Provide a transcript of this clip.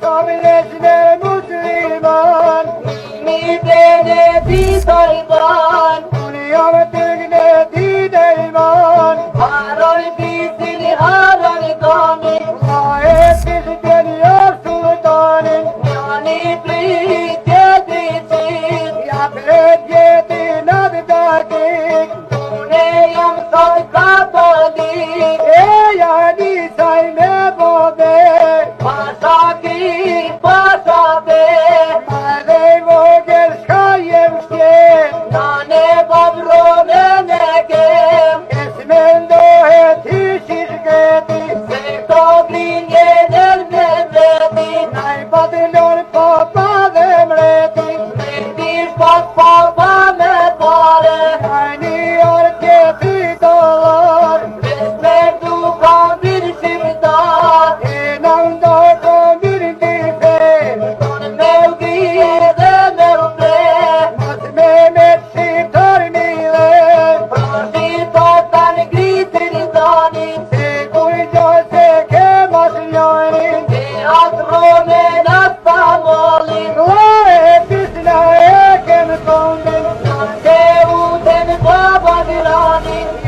Sabretme Müslüman, midene bir sayban, Dünyametine din iman, harar bizini harar gani, sahip bizi geliyor sultanın, yani büyük yedisi, yapret yedi nabidadik, Duneyam sayka badik, yani sayme bobe, Pasaki, pasake, mare vogel şayem şe, nane babrone nekem, esmendo heti şirketi, sektoblin yenel memleti, nay badilon papa demreti, mendiş papa me pare, aynı orketi dolar, besmer dukan bir şimdar, enamda Baba Dirani